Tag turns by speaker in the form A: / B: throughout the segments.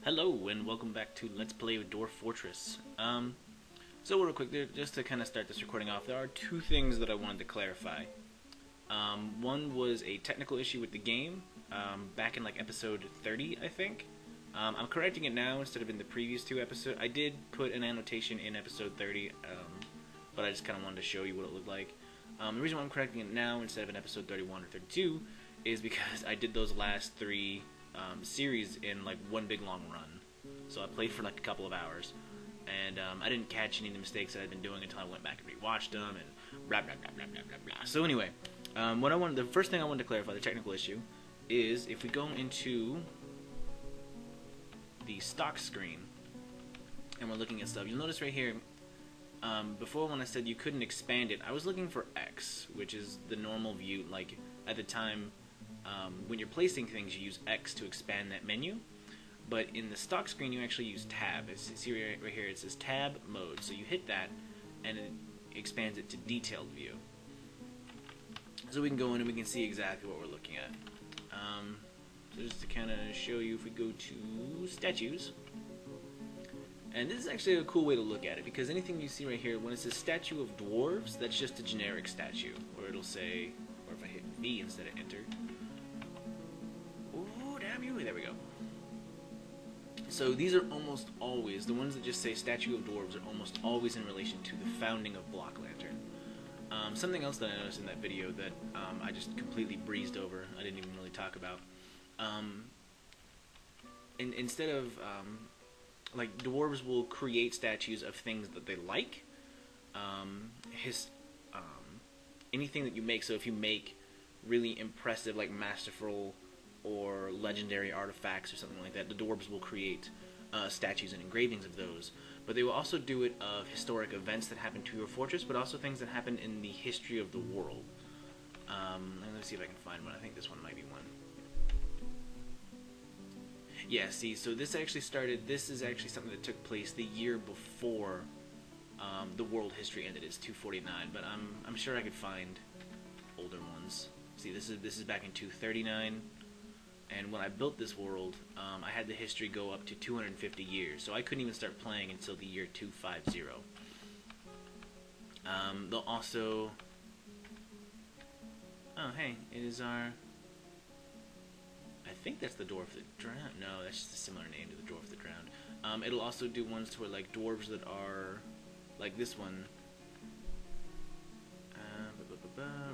A: Hello and welcome back to Let's Play with Dwarf Fortress. So real quick, just to kind of start this recording off, there are two things that I wanted to clarify. One was a technical issue with the game, back in like episode 30, I think. I'm correcting it now instead of in the previous two episodes. I did put an annotation in episode 30, but I just kind of wanted to show you what it looked like. The reason why I'm correcting it now instead of in episode 31 or 32 is because I did those last three series in like one big long run. So I played for like a couple of hours, and I didn't catch any of the mistakes that I'd been doing until I went back and rewatched them and blah blah blah blah blah blah blah. So anyway, the first thing I wanted to clarify, the technical issue, is if we go into the stock screen and we're looking at stuff, you'll notice right here, before when I said you couldn't expand it, I was looking for X, which is the normal view. Like at the time, when you're placing things, you use X to expand that menu. But in the stock screen, you actually use Tab. See right here, it says Tab Mode. So you hit that, and it expands it to Detailed View. So we can go in and we can see exactly what we're looking at. So just to kind of show you, if we go to Statues, and this is actually a cool way to look at it, because anything you see right here, when it says Statue of Dwarves, that's just a generic statue, or it'll say, or if I hit V instead of Enter. Ooh, damn you! There we go. So these are almost always, the ones that just say Statue of Dwarves are almost always in relation to the founding of Block Lantern. Something else that I noticed in that video that I just completely breezed over, I didn't even really talk about. Instead of, like, dwarves will create statues of things that they like. Anything that you make, so if you make really impressive, like masterful or legendary artifacts or something like that, the dwarves will create statues and engravings of those. But they will also do it of historic events that happen to your fortress, but also things that happen in the history of the world. Let me see if I can find one. I think this one might be one. Yeah, see, so this actually started, this is actually something that took place the year before the world history ended. It's 249, but I'm sure I could find older ones. See, this is back in 239. And when I built this world, I had the history go up to 250 years, so I couldn't even start playing until the year 250. They'll also... Oh, hey, it is our... I think that's the Dwarf that drowned. No, that's just a similar name to the Dwarf that drowned. It'll also do ones to where, like, dwarves that are... Like this one.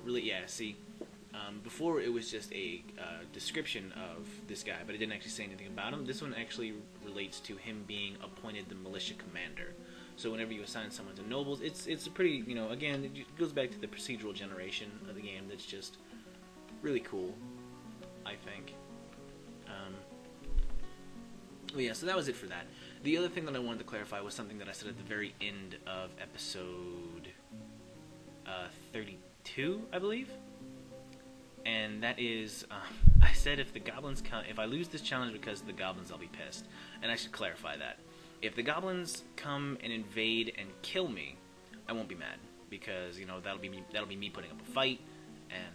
A: Really, yeah, see... before it was just a description of this guy, but it didn't actually say anything about him. This one actually relates to him being appointed the militia commander. So whenever you assign someone to nobles, it's a pretty, you know, again, it goes back to the procedural generation of the game that's just really cool, I think. Well, yeah, so that was it for that. The other thing that I wanted to clarify was something that I said at the very end of episode 32, I believe. And that is, I said if the goblins come, if I lose this challenge because of the goblins, I'll be pissed. And I should clarify that. If the goblins come and invade and kill me, I won't be mad, because, you know, that'll be me putting up a fight, and,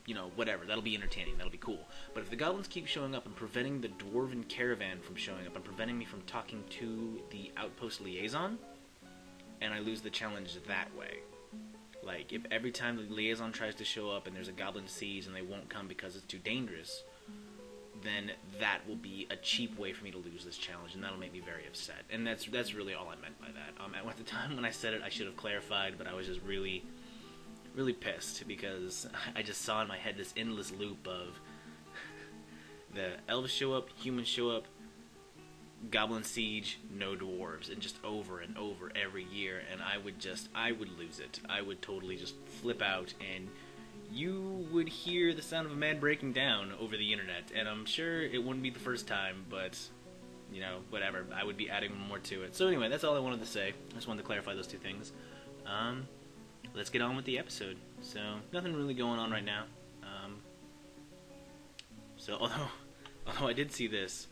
A: you know, whatever. That'll be entertaining. That'll be cool. But if the goblins keep showing up and preventing the dwarven caravan from showing up and preventing me from talking to the outpost liaison, and I lose the challenge that way. Like, if every time the liaison tries to show up and there's a goblin siege and they won't come because it's too dangerous, then that will be a cheap way for me to lose this challenge, and that'll make me very upset. And that's really all I meant by that. At the time when I said it, I should have clarified, but I was just really, really pissed, because I just saw in my head this endless loop of the elves show up, humans show up, goblin siege, no dwarves, and just over and over every year, and I would lose it. I would totally just flip out, and you would hear the sound of a man breaking down over the internet, and I'm sure it wouldn't be the first time, but, you know, whatever. I would be adding more to it. So anyway, that's all I wanted to say. I just wanted to clarify those two things. Let's get on with the episode. So, nothing really going on right now. Although I did see this,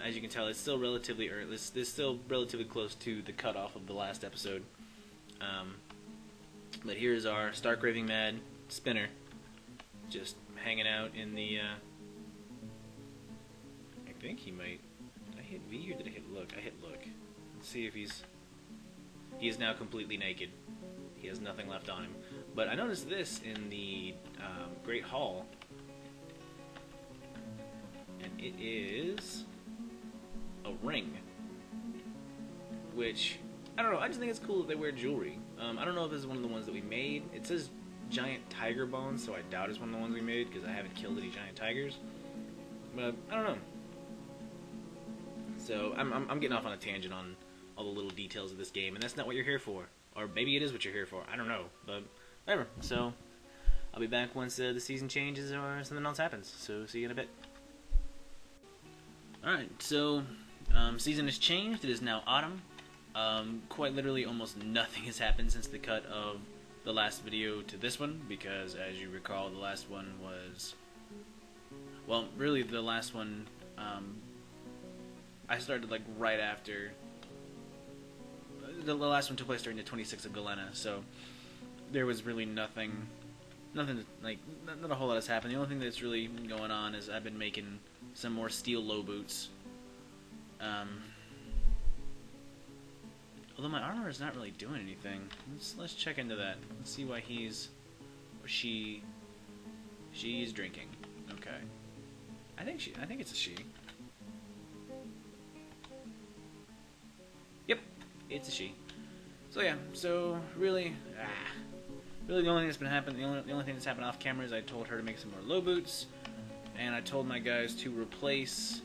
A: as you can tell, it's still relatively early. This is still relatively close to the cutoff of the last episode. But here's our Stark Raving Mad Spinner, just hanging out in the. I think he might. Did I hit V or did I hit look? I hit look. Let's see if he is now completely naked. He has nothing left on him. But I noticed this in the Great Hall. And it is a ring. Which, I don't know, I just think it's cool that they wear jewelry. I don't know if this is one of the ones that we made. It says giant tiger bones, so I doubt it's one of the ones we made because I haven't killed any giant tigers. But I don't know. So I'm getting off on a tangent on all the little details of this game, and that's not what you're here for. Or maybe it is what you're here for. I don't know, but whatever. So I'll be back once the season changes or something else happens. So see you in a bit. Alright, so season has changed. It is now autumn. Quite literally almost nothing has happened since the cut of the last video to this one, because as you recall, the last one was, well, really the last one I started like right after the last one took place during the 26th of Galena, so there was really nothing like, not a whole lot has happened. The only thing that's really going on is I've been making some more steel low boots. Although my armor is not really doing anything. Let's check into that. Let's see why he's or she's drinking. Okay. I think it's a she. Yep, it's a she. So yeah, so really the only thing that's been happening, the only thing that's happened off camera is I told her to make some more low boots, and I told my guys to replace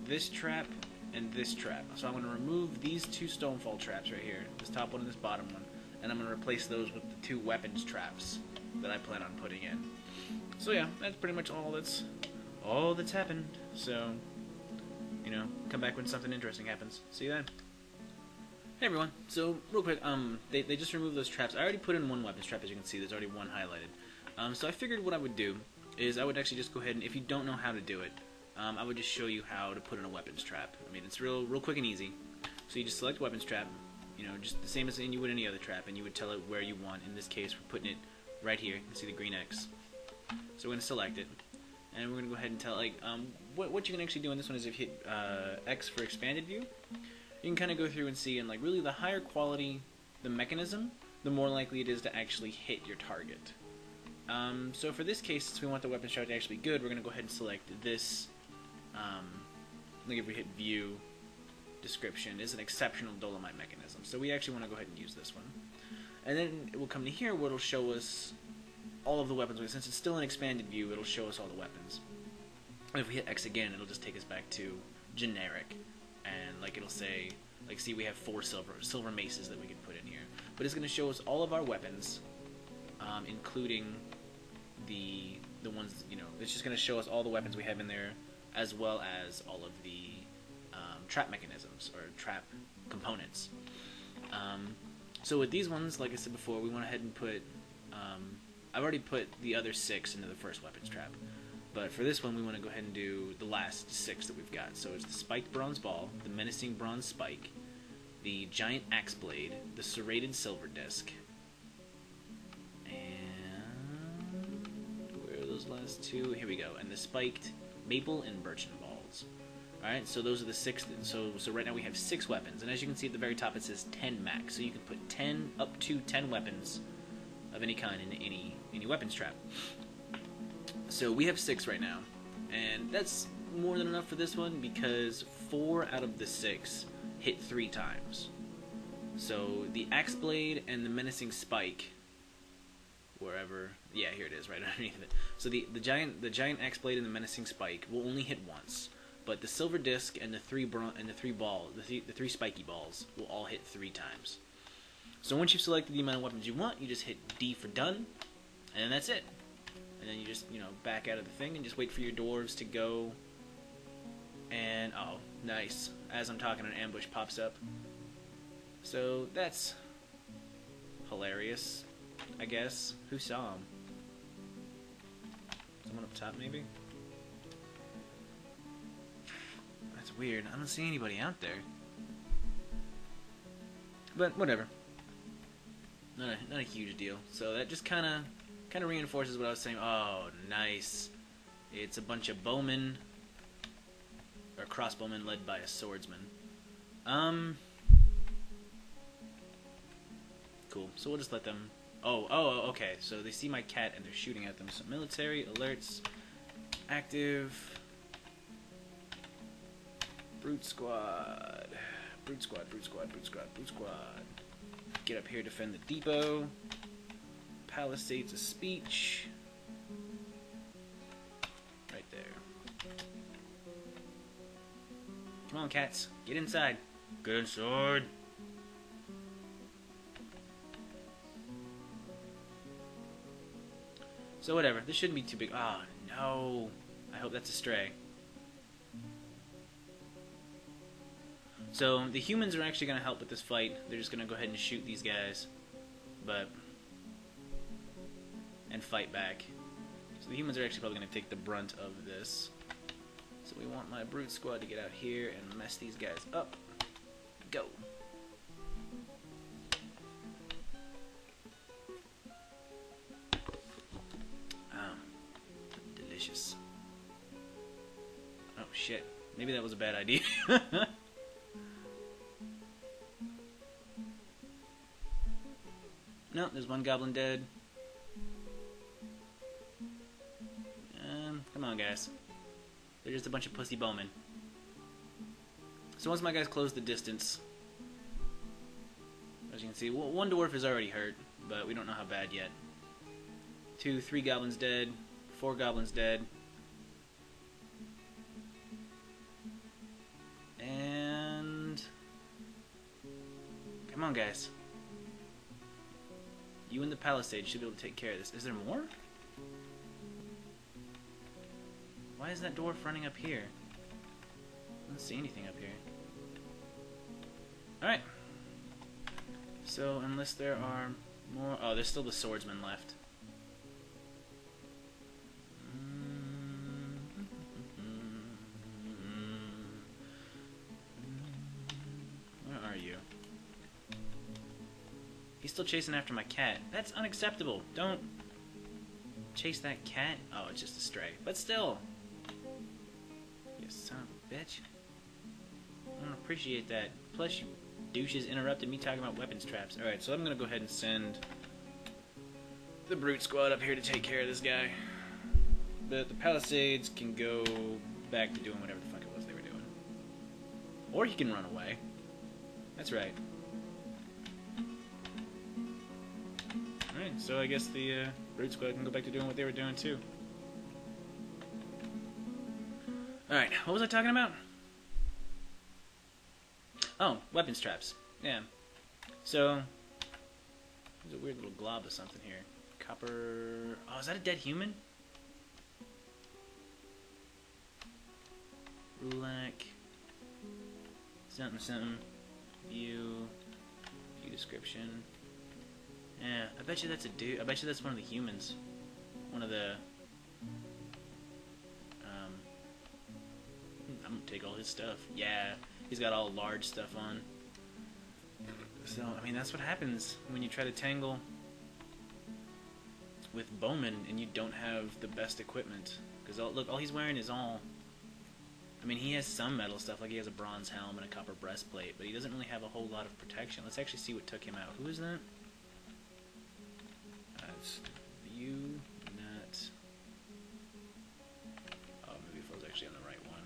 A: this trap and this trap. So I'm going to remove these two stonefall traps right here, this top one and this bottom one, and I'm going to replace those with the two weapons traps that I plan on putting in. So yeah, that's pretty much all that's happened. So, you know, come back when something interesting happens. See you then. Hey everyone, so real quick, they just removed those traps. I already put in one weapons trap, as you can see, there's already one highlighted. So I figured what I would do is I would actually just go ahead and, if you don't know how to do it, I would just show you how to put in a weapons trap. I mean, it's real quick and easy. So you just select weapons trap, you know, just the same as you would any other trap, and you would tell it where you want. In this case, we're putting it right here. You can see the green X. So we're going to select it, and we're going to go ahead and tell, like, what you can actually do on this one is if you hit X for expanded view, you can kind of go through and see, and like really the higher quality the mechanism, the more likely it is to actually hit your target. So for this case, since we want the weapon shot to actually be good, we're going to go ahead and select this. Like if we hit view, description is an exceptional dolomite mechanism. So we actually want to go ahead and use this one. And then it will come to here where it'll show us all of the weapons. Since it's still an expanded view, it'll show us all the weapons. And if we hit X again, it'll just take us back to generic. And like it'll say, like, see, we have 4 silver maces that we can put in here. But it's going to show us all of our weapons, including the ones, you know, it's just going to show us all the weapons we have in there, as well as all of the trap mechanisms or trap components. So with these ones, like I said before, we went ahead and put, I've already put the other 6 into the first weapons trap. But for this one, we want to go ahead and do the last 6 that we've got. So it's the spiked bronze ball, the menacing bronze spike, the giant axe blade, the serrated silver disc, and where are those last 2? Here we go. And the spiked maple and birchen balls. Alright, so those are the 6. So right now we have 6 weapons. And as you can see at the very top, it says 10 max. So you can put 10, up to 10 weapons of any kind in any weapons trap. So we have 6 right now, and that's more than enough for this one because 4 out of the 6 hit 3 times. So the axe blade and the menacing spike, wherever, yeah, here it is, right underneath it. So the giant axe blade and the menacing spike will only hit once, but the silver disc and the three spiky balls will all hit 3 times. So once you've selected the amount of weapons you want, you just hit D for done, and that's it. And then you just, you know, back out of the thing and just wait for your dwarves to go. And, oh, nice. As I'm talking, an ambush pops up. So, that's hilarious, I guess. Who saw him? Someone up top, maybe? That's weird. I don't see anybody out there. But, whatever. Not a huge deal. So, that just kind of reinforces what I was saying. Oh, nice. It's a bunch of bowmen, or crossbowmen led by a swordsman. Cool. So we'll just let them... Oh, okay. So they see my cat and they're shooting at them. So military, alerts, active, brute squad, brute squad, brute squad, brute squad, brute squad. Get up here, defend the depot. Palisades of speech. Right there. Come on, cats. Get inside. Good sword. So whatever. This shouldn't be too big. Oh, no. I hope that's a stray. So the humans are actually going to help with this fight. They're just going to go ahead and shoot these guys. And fight back. So the humans are actually probably going to take the brunt of this. So we want my brute squad to get out here and mess these guys up. Go. Delicious. Oh shit. Maybe that was a bad idea. No, there's one goblin dead. Come on, guys. They're just a bunch of pussy bowmen. So once my guys close the distance, as you can see, one dwarf is already hurt, but we don't know how bad yet. 2, 3 goblins dead. 4 goblins dead. And... come on, guys. You and the palisade should be able to take care of this. Is there more? Why is that dwarf running up here? I don't see anything up here. Alright. So, unless there are more... oh, there's still the swordsman left. Where are you? He's still chasing after my cat. That's unacceptable. Don't chase that cat. Oh, it's just a stray. But still. You son of a bitch. I don't appreciate that. Plus, you douches interrupted me talking about weapons traps. Alright, so I'm going to go ahead and send the brute squad up here to take care of this guy. But the palisades can go back to doing whatever the fuck it was they were doing. Or he can run away. That's right. Alright, so I guess the brute squad can go back to doing what they were doing too. Alright, what was I talking about? Oh, weapons traps. Yeah. So, there's a weird little glob of something here. Copper... oh, is that a dead human? Rulac. Something, something. View description. Yeah, I bet you that's a dude. I bet you that's one of the humans. One of the... I'm gonna take all his stuff. Yeah, he's got all large stuff on. So, I mean, that's what happens when you try to tangle with bowmen and you don't have the best equipment. Because, look, all he's wearing is all... I mean, he has some metal stuff, like he has a bronze helm and a copper breastplate, but he doesn't really have a whole lot of protection. Let's actually see what took him out. Who is that? It's view, not... oh, maybe if I was actually on the right one.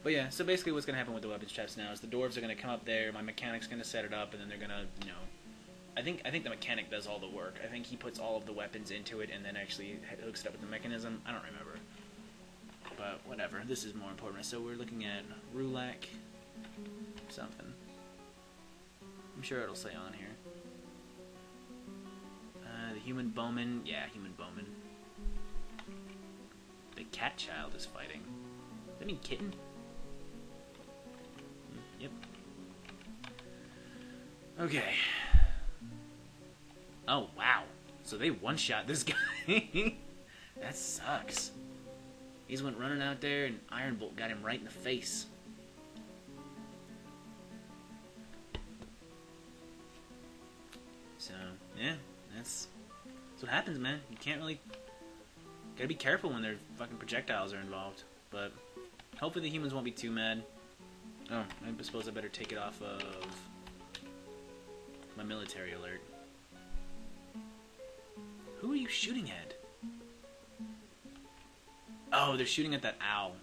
A: But yeah, so basically what's going to happen with the weapons traps now is the dwarves are going to come up there, my mechanic's going to set it up, and then they're going to, you know... I think the mechanic does all the work. I think he puts all of the weapons into it and then actually hooks it up with the mechanism. I don't remember. But whatever, this is more important. So we're looking at Rulac something. I'm sure it'll say on here. The human bowman. Yeah, human bowman. The cat child is fighting. Does that mean kitten? Yep. Okay. Oh, wow. So they one-shot this guy. That sucks. He just went running out there and Iron Bolt got him right in the face. So, yeah, that's what happens, man. You can't really... gotta be careful when their fucking projectiles are involved. But, Hopefully the humans won't be too mad. Oh, I suppose I better take it off of my military alert. Who are you shooting at? Oh, they're shooting at that owl.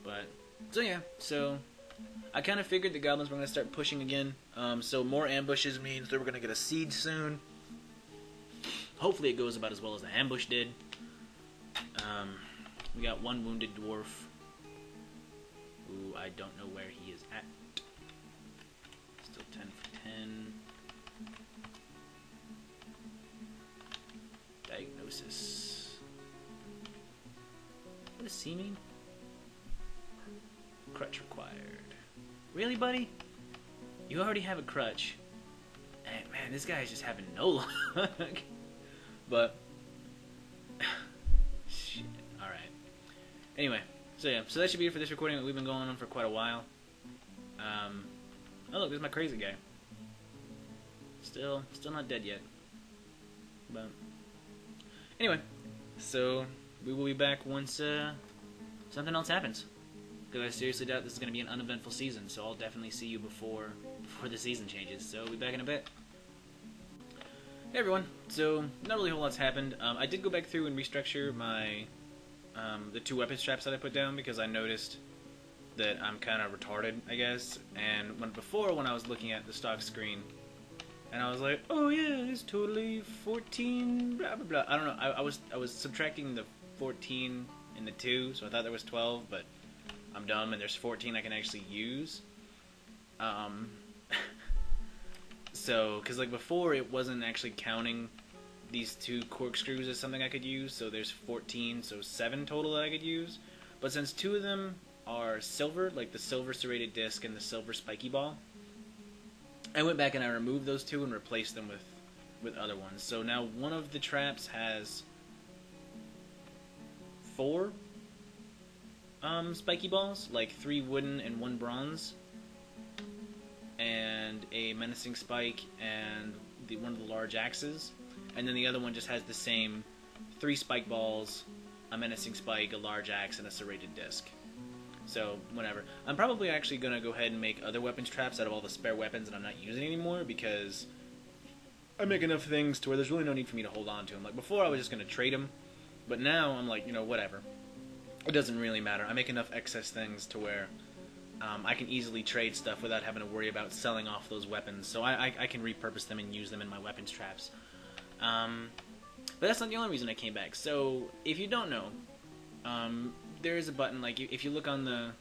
A: But, so yeah, so I kind of figured the goblins were going to start pushing again. So more ambushes means that we're going to get a siege soon. Hopefully it goes about as well as the ambush did. We got one wounded dwarf. Ooh, I don't know where he is at. Still 10 for 10. Diagnosis. What does C mean? Crutch required. Really, buddy? You already have a crutch. And man, this guy is just having no luck. But shit. Alright. Anyway, so yeah, so that should be it for this recording. We've been going on for quite a while. Oh look, there's my crazy guy. Still not dead yet. But anyway, so we will be back once something else happens. Because I seriously doubt this is going to be an uneventful season, so I'll definitely see you before the season changes. So we'll be back in a bit. Hey everyone, so not really a whole lot's happened. I did go back through and restructure my the 2 weapon straps that I put down because I noticed that I'm kind of retarded, I guess. And when I was looking at the stock screen, and I was like, oh yeah, it's totally 14, blah blah blah. I don't know. I was subtracting the 14 and the 2, so I thought there was 12, but I'm dumb and there's 14 I can actually use. So, because like before it wasn't actually counting these 2 corkscrews as something I could use, so there's 14, so 7 total that I could use. But since 2 of them are silver, like the silver serrated disc and the silver spiky ball, I went back and I removed those 2 and replaced them with other ones. So now one of the traps has 4 spiky balls, like 3 wooden and 1 bronze, and a menacing spike and one of the large axes, and then the other one just has the same 3 spike balls, a menacing spike, a large axe, and a serrated disc. So whatever. I'm probably actually gonna go ahead and make other weapons traps out of all the spare weapons that I'm not using anymore, because I make enough things to where there's really no need for me to hold on to them. Like before I was just gonna trade them, but now I'm like, you know, whatever. It doesn't really matter. I make enough excess things to where I can easily trade stuff without having to worry about selling off those weapons. So I can repurpose them and use them in my weapons traps. But that's not the only reason I came back. So if you don't know, there is a button, like if you look on the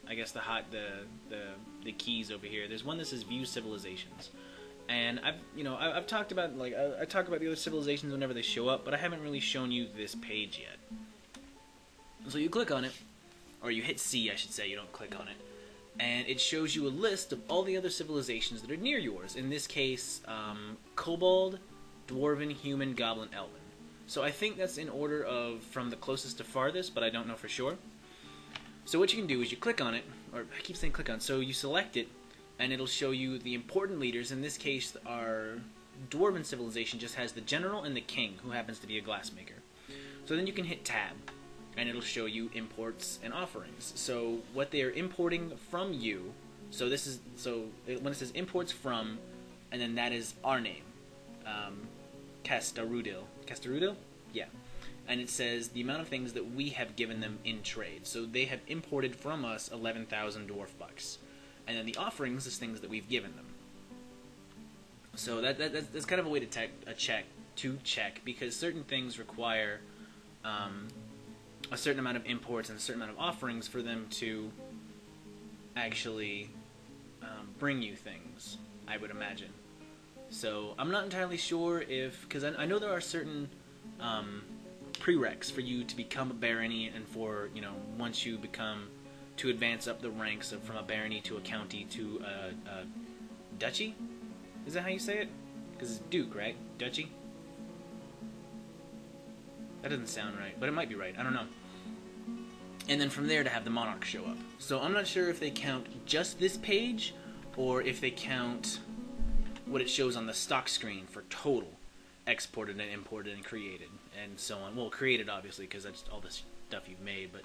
A: I guess the keys over here, there's one that says View Civilizations. And I've talked about, like, I talk about the other civilizations whenever they show up, but I haven't really shown you this page yet. So you click on it, or you hit C, I should say, you don't click on it, and it shows you a list of all the other civilizations that are near yours. In this case, Kobold, Dwarven, Human, Goblin, Elven. So I think that's in order of from the closest to farthest, but I don't know for sure. So what you can do is you click on it, or I keep saying click on, so you select it, and it'll show you the important leaders. In this case, our Dwarven civilization just has the general and the king, who happens to be a glassmaker. So then you can hit tab, and it'll show you imports and offerings. So what they are importing from you, so when it says imports from, and then that is our name, Castarudil? Yeah. And it says the amount of things that we have given them in trade. So they have imported from us 11,000 dwarf bucks. And then the offerings is things that we've given them. So that's kind of a way to check, because certain things require a certain amount of imports and a certain amount of offerings for them to actually bring you things, I would imagine. So I'm not entirely sure if, because I know there are certain prereqs for you to become a barony, and for, once you become, to advance up the ranks from a barony to a county to a duchy? Is that how you say it? Because it's duke, right? Duchy? That doesn't sound right, but it might be right. I don't know. And then from there to have the monarch show up. So I'm not sure if they count just this page, or if they count what it shows on the stock screen for total exported and imported and created and so on. Well, created obviously, because that's all the stuff you've made, but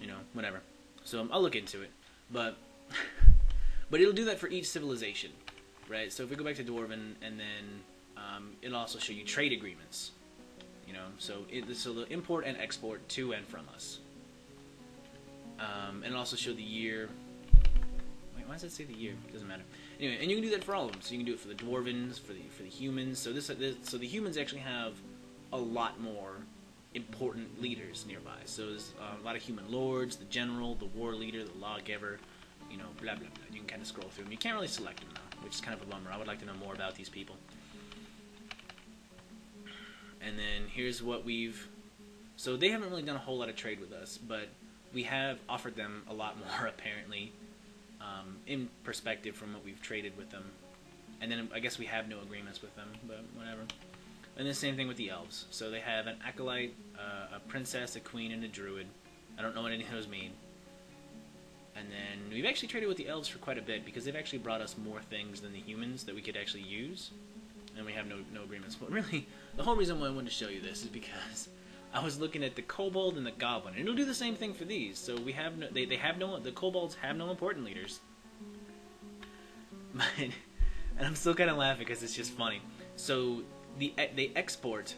A: you know, whatever. So I'll look into it, but but it'll do that for each civilization, right? So if we go back to Dwarven, and then it'll also show you trade agreements, you know. So it'll import and export to and from us, and it'll also show the year. Wait, why does it say the year? It doesn't matter. Anyway, and you can do that for all of them. So you can do it for the Dwarvens, for the humans. So so the humans actually have a lot more important leaders nearby. So there's a lot of human lords, the general, the war leader, the lawgiver, you know, blah blah blah. You can kind of scroll through them. You can't really select them though, which is kind of a bummer. I would like to know more about these people. And then here's what we've. So they haven't really done a whole lot of trade with us, but we have offered them a lot more apparently, in perspective from what we've traded with them. And then I guess we have no agreements with them, but whatever. And the same thing with the elves. So they have an acolyte, a princess, a queen, and a druid. I don't know what any of those mean. And then we've actually traded with the elves for quite a bit because they've actually brought us more things than the humans that we could actually use. And we have no agreements. But really, the whole reason why I wanted to show you this is because I was looking at the kobold and the goblin. And it'll do the same thing for these. So we have no, they have no, the kobolds have no important leaders. But, and I'm still kind of laughing because it's just funny. So they export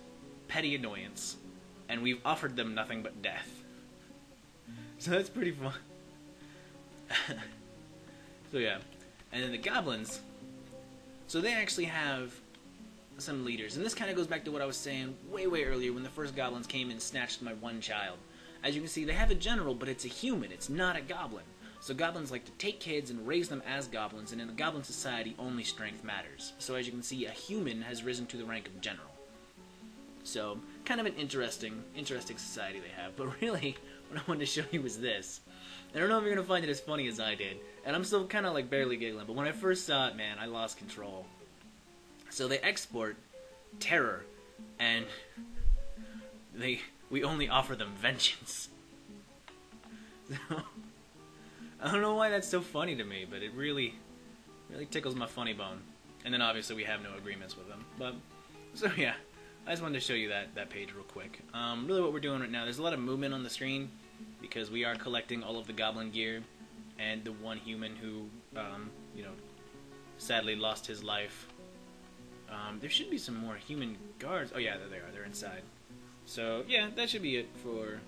A: petty annoyance, and we've offered them nothing but death. So that's pretty fun. So yeah, and then the goblins. So they actually have some leaders, and this kind of goes back to what I was saying way earlier when the first goblins came and snatched my one child. As you can see, they have a general, but it's a human. It's not a goblin. So goblins like to take kids and raise them as goblins, and in the goblin society, only strength matters. So as you can see, a human has risen to the rank of general. So, kind of an interesting society they have. But really, what I wanted to show you was this. I don't know if you're going to find it as funny as I did, and I'm still kind of like barely giggling, but when I first saw it, man, I lost control. So they export terror, and we only offer them vengeance. So, I don't know why that's so funny to me, but it really tickles my funny bone. And then obviously we have no agreements with them. But so yeah, I just wanted to show you that page real quick. Really what we're doing right now, there's a lot of movement on the screen because we are collecting all of the goblin gear and the one human who you know, sadly lost his life. There should be some more human guards. Oh yeah, there they are. They're inside. So yeah, that should be it for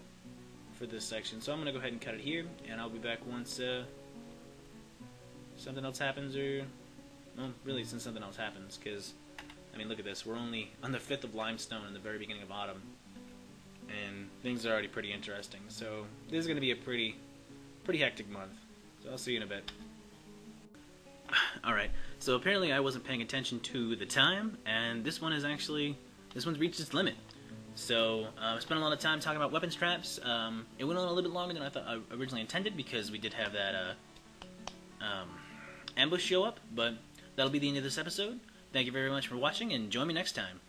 A: this section. So I'm going to go ahead and cut it here, and I'll be back once something else happens, or, well, really since something else happens, because, I mean, look at this, we're only on the 5th of limestone in the very beginning of autumn, and things are already pretty interesting, so this is going to be a pretty hectic month, so I'll see you in a bit. Alright, so apparently I wasn't paying attention to the time, and this one's reached its limit. So, I spent a lot of time talking about weapon straps. It went on a little bit longer than I thought I originally intended because we did have that ambush show up, but that'll be the end of this episode. Thank you very much for watching, and join me next time.